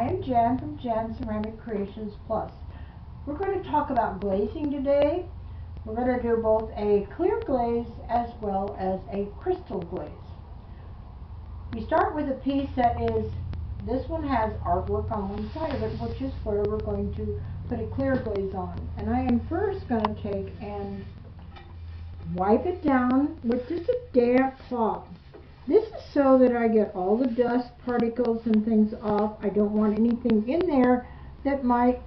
I am Jan from Jan Ceramic Creations Plus. We're going to talk about glazing today. We're going to do both a clear glaze as well as a crystal glaze. We start with a piece that is, this one has artwork on one side of it, which is where we're going to put a clear glaze on. And I am first going to take and wipe it down with just a damp cloth. This is so that I get all the dust particles and things off. I don't want anything in there that might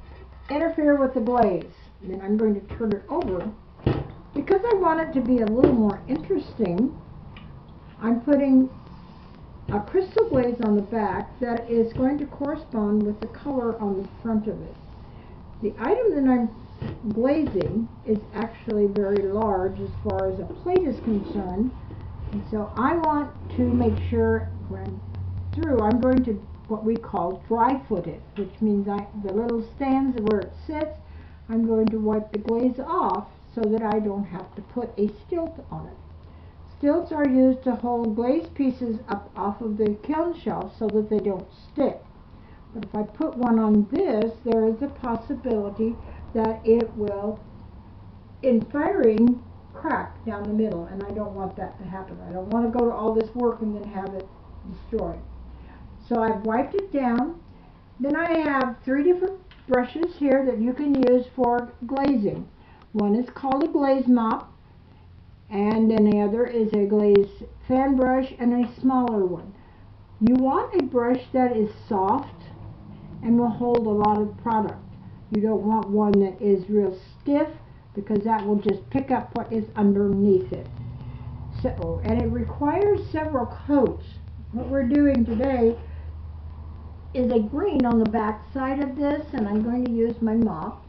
interfere with the glaze. And then I'm going to turn it over. Because I want it to be a little more interesting, I'm putting a crystal glaze on the back that is going to correspond with the color on the front of it. The item that I'm glazing is actually very large as far as a plate is concerned. And so I want to make sure when I'm through, I'm going to what we call dry foot it, which means the little stands where it sits, I'm going to wipe the glaze off so that I don't have to put a stilt on it. Stilts are used to hold glaze pieces up off of the kiln shelf so that they don't stick. But if I put one on this, there is a possibility that it will, in firing, crack down the middle, and I don't want that to happen. I don't want to go to all this work and then have it destroyed. So I've wiped it down. Then I have 3 different brushes here that you can use for glazing. One is called a glaze mop, and then the other is a glaze fan brush and a smaller one. You want a brush that is soft and will hold a lot of product. You don't want one that is real stiff, because that will just pick up what is underneath it. So, and it requires several coats. What we're doing today is a green on the back side of this, and I'm going to use my mop.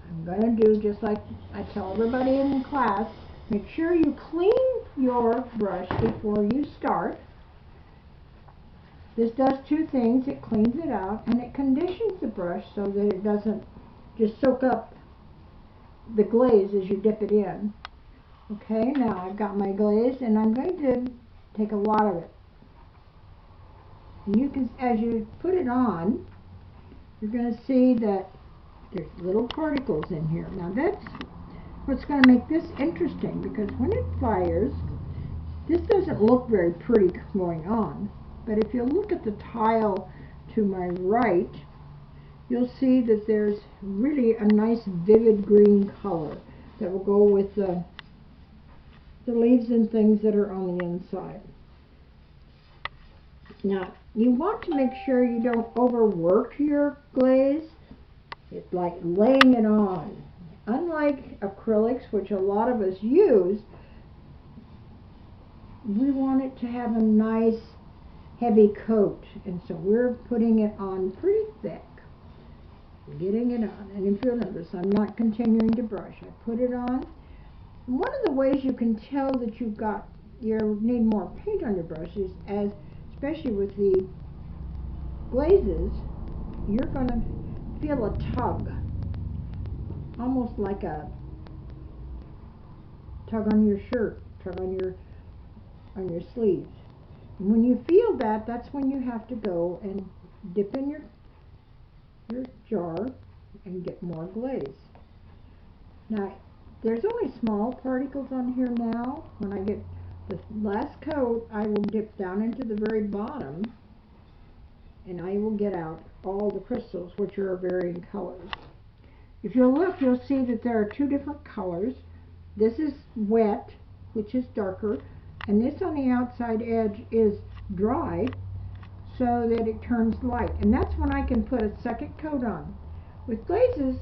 I'm going to do just like I tell everybody in class, make sure you clean your brush before you start. This does 2 things. It cleans it out and it conditions the brush so that it doesn't just soak up the glaze as you dip it in. Okay, now I've got my glaze and I'm going to take a lot of it. And you can, as you put it on, you're going to see that there's little particles in here. Now that's what's going to make this interesting, because when it fires, this doesn't look very pretty going on. But if you look at the tile to my right, you'll see that there's really a nice vivid green color that will go with the leaves and things that are on the inside. Now, you want to make sure you don't overwork your glaze. It's like laying it on. Unlike acrylics, which a lot of us use, we want it to have a nice heavy coat, and so we're putting it on pretty thick. Getting it on, and if you'll notice, I'm not continuing to brush. I put it on. And one of the ways you can tell that you need more paint on your brush is, especially with the glazes, you're going to feel a tug, almost like a tug on your shirt, tug on your sleeves. And when you feel that, that's when you have to go and dip in your jar and get more glaze. Now, there's only small particles on here now. When I get the last coat, I will dip down into the very bottom and I will get out all the crystals, which are varying colors. If you'll look, you'll see that there are 2 different colors. This is wet, which is darker, and this on the outside edge is dry, so that it turns light, and that's when I can put a second coat on. With glazes,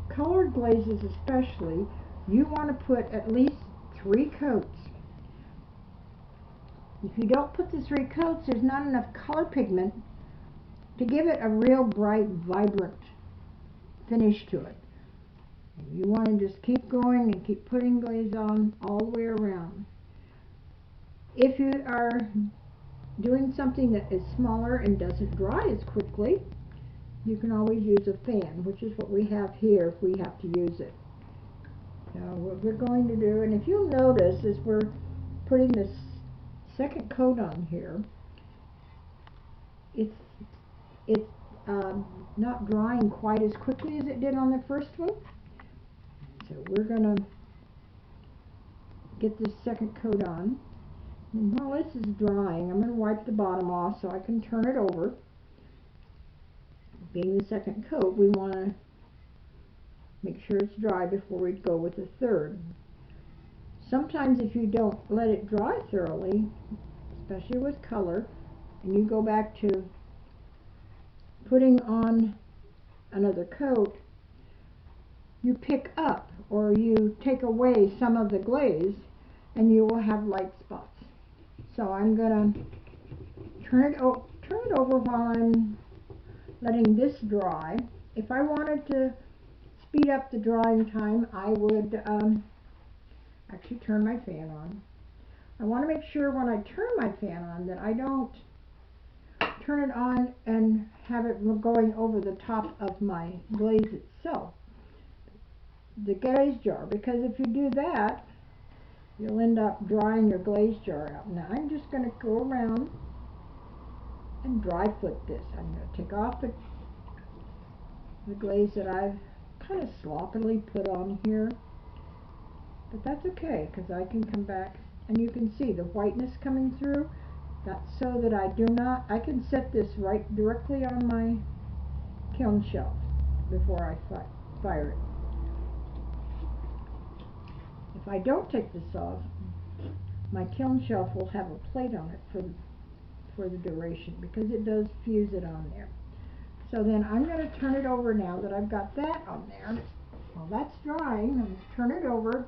colored glazes especially, you want to put at least 3 coats. If you don't put the 3 coats, there's not enough color pigment to give it a real bright, vibrant finish to it. And you want to just keep going and keep putting glaze on all the way around. If you are doing something that is smaller and doesn't dry as quickly, you can always use a fan, which is what we have here if we have to use it. Now what we're going to do, and if you'll notice as we're putting this second coat on here, it's not drying quite as quickly as it did on the first one. So we're going to get this second coat on. And while this is drying, I'm going to wipe the bottom off so I can turn it over. Being the second coat, we want to make sure it's dry before we go with the third. Sometimes if you don't let it dry thoroughly, especially with color, and you go back to putting on another coat, you pick up or you take away some of the glaze and you will have light spots. So I'm going to turn it over while I'm letting this dry. If I wanted to speed up the drying time, I would actually turn my fan on. I want to make sure when I turn my fan on that I don't turn it on and have it going over the top of my glaze itself, the glaze jar, because if you do that, you'll end up drying your glaze jar out. Now I'm just going to go around and dry foot this. I'm going to take off the glaze that I've kind of sloppily put on here, but that's okay because I can come back and you can see the whiteness coming through. That's so that I can set this right directly on my kiln shelf before I fire it. If I don't take this off, my kiln shelf will have a plate on it for the duration because it does fuse it on there. So then I'm going to turn it over now that I've got that on there. While that's drying, I'm going to turn it over,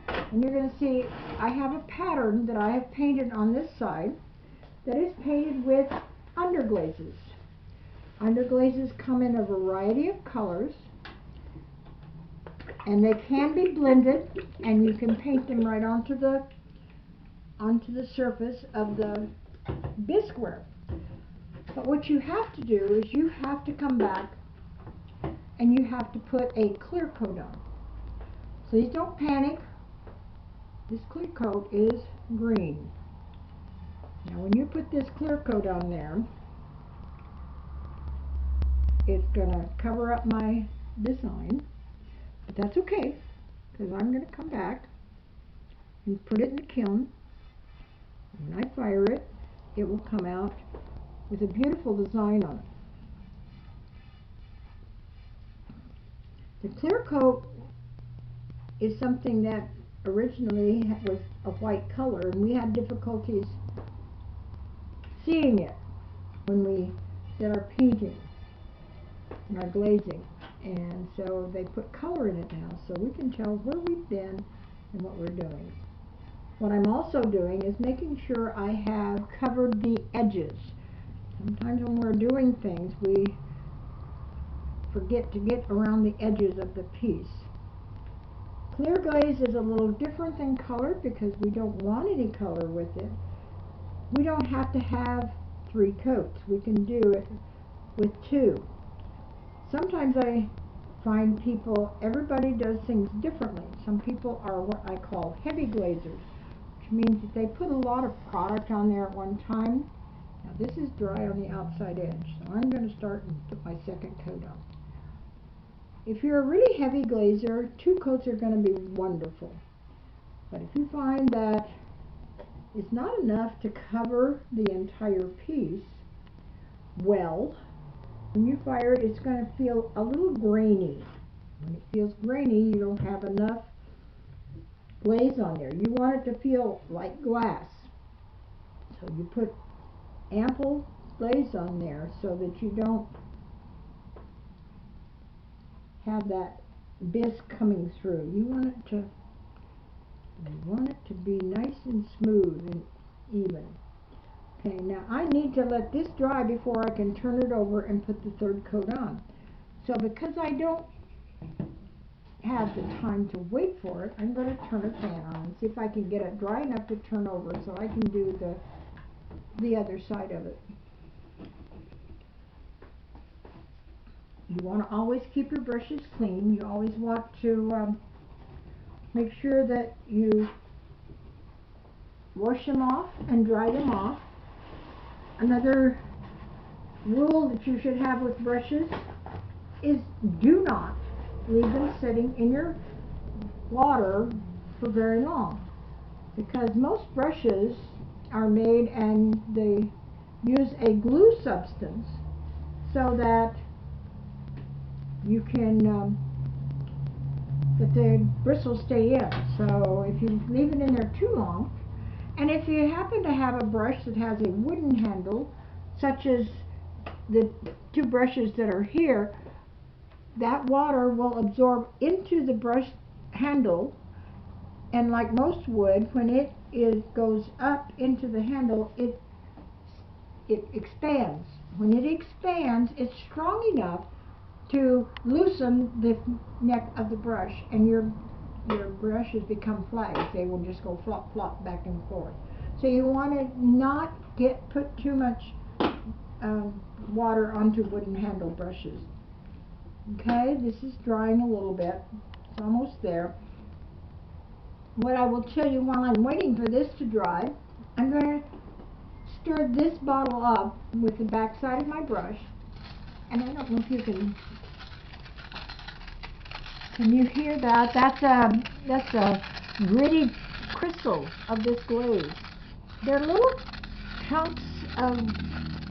and you're going to see I have a pattern that I have painted on this side that is painted with underglazes. Underglazes come in a variety of colors, and they can be blended, and you can paint them right onto the surface of the bisqueware. But what you have to do is you have to come back and you have to put a clear coat on. Please don't panic. This clear coat is green. Now when you put this clear coat on there, it's going to cover up my design, but that's okay because I'm going to come back and put it in the kiln. When I fire it, it will come out with a beautiful design on it. The clear coat is something that originally was a white color, and we had difficulties seeing it when we did our painting and our glazing, and so they put color in it now so we can tell where we've been and what we're doing. What I'm also doing is making sure I have covered the edges. Sometimes when we're doing things, we forget to get around the edges of the piece. Clear glaze is a little different than color because we don't want any color with it. We don't have to have 3 coats. We can do it with 2. Sometimes I find everybody does things differently. Some people are what I call heavy glazers, which means that they put a lot of product on there at one time. Now this is dry on the outside edge, so I'm going to start and put my second coat on. If you're a really heavy glazer, 2 coats are going to be wonderful. But if you find that it's not enough to cover the entire piece, well, when you fire it, it's going to feel a little grainy. When it feels grainy, you don't have enough glaze on there. You want it to feel like glass. So you put ample glaze on there so that you don't have that bisque coming through. You want it to be nice and smooth and even. Okay, now I need to let this dry before I can turn it over and put the third coat on. So because I don't have the time to wait for it, I'm going to turn a fan on and see if I can get it dry enough to turn over so I can do the other side of it. You want to always keep your brushes clean. You always want to make sure that you wash them off and dry them off. Another rule that you should have with brushes is do not leave them sitting in your water for very long, because most brushes are made and they use a glue substance so that you can that the bristles stay in. So if you leave it in there too long, and if you happen to have a brush that has a wooden handle, such as the two brushes that are here, that water will absorb into the brush handle, and like most wood, when it goes up into the handle, it expands. When it expands, it's strong enough to loosen the neck of the brush, and your brushes become flags. They will just go flop flop back and forth. So you want to not put too much water onto wooden handle brushes. Okay, this is drying a little bit. It's almost there. What I will tell you while I'm waiting for this to dry, I'm going to stir this bottle up with the back side of my brush, and I don't know if you can you hear that? That's a gritty crystal of this glaze. They're little chunks of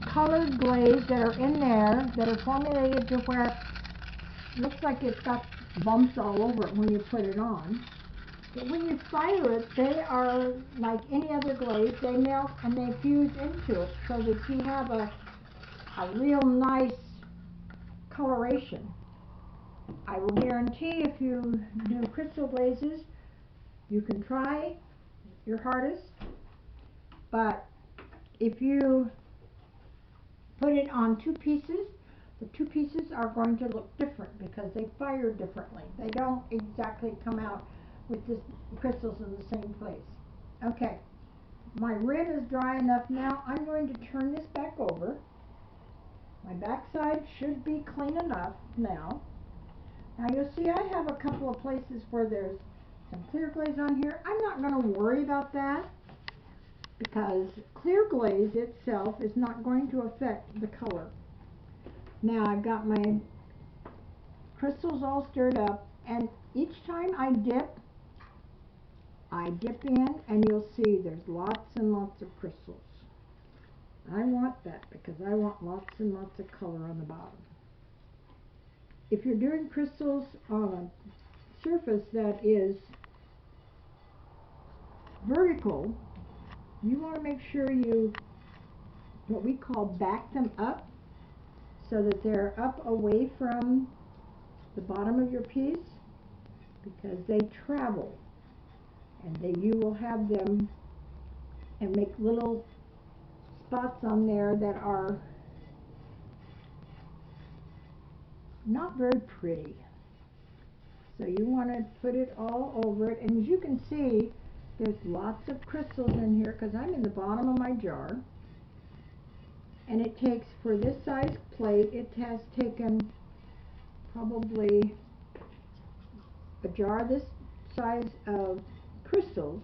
colored glaze that are in there that are formulated to where it looks like it's got bumps all over it when you put it on. But when you fire it, they are like any other glaze. They melt and they fuse into it so that you have a real nice coloration. I will guarantee if you do crystal glazes, you can try your hardest, but if you put it on two pieces, the two pieces are going to look different because they fire differently. They don't exactly come out with the crystals in the same place. Okay, my rim is dry enough now. I'm going to turn this back over. My backside should be clean enough now. Now you'll see I have a couple of places where there's some clear glaze on here. I'm not going to worry about that because clear glaze itself is not going to affect the color. Now I've got my crystals all stirred up, and each time I dip in and you'll see there's lots and lots of crystals. I want that because I want lots and lots of color on the bottom. If you're doing crystals on a surface that is vertical, you want to make sure you, what we call, back them up so that they're up away from the bottom of your piece, because they travel and you will have them and make little spots on there that are not very pretty. So you want to put it all over it, and as you can see, there's lots of crystals in here because I'm in the bottom of my jar, and it takes, for this size plate, it has taken probably a jar this size of crystals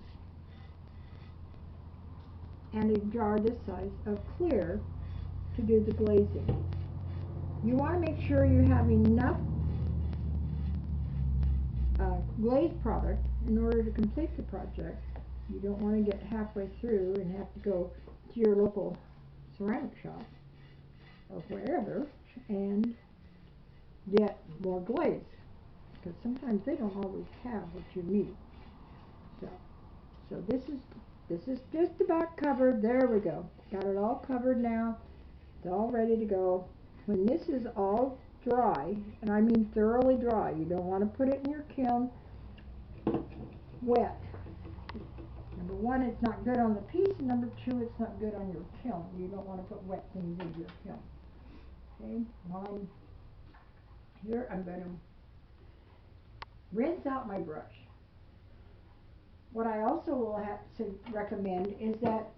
and a jar this size of clear to do the glazing. You want to make sure you have enough glaze product in order to complete the project. You don't want to get halfway through and have to go to your local ceramic shop or wherever and get more glaze, because sometimes they don't always have what you need. So this is just about covered. There we go. Got it all covered now. It's all ready to go. When this is all dry, and I mean thoroughly dry, you don't want to put it in your kiln wet. Number one, it's not good on the piece, and number two, it's not good on your kiln. You don't want to put wet things in your kiln. Okay, while I'm here, I'm going to rinse out my brush. What I also will have to recommend is that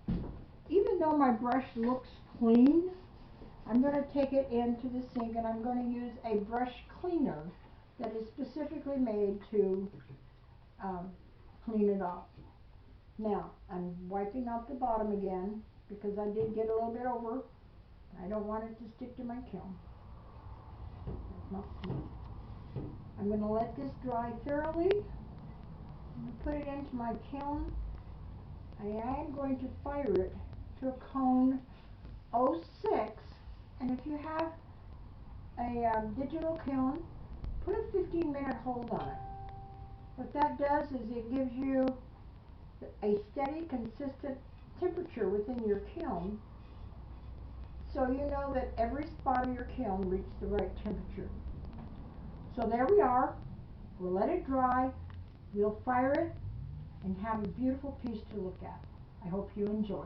even though my brush looks clean, I'm going to take it into the sink and I'm going to use a brush cleaner that is specifically made to clean it off. Now, I'm wiping out the bottom again because I did get a little bit over I don't want it to stick to my kiln. That's not smooth. I'm going to let this dry thoroughly. I'm going to put it into my kiln. I am going to fire it to a cone 06, and if you have a digital kiln, put a 15-minute hold on it. What that does is it gives you a steady, consistent temperature within your kiln, so you know that every spot of your kiln reached the right temperature. So there we are. We'll let it dry, we'll fire it, and have a beautiful piece to look at. I hope you enjoy.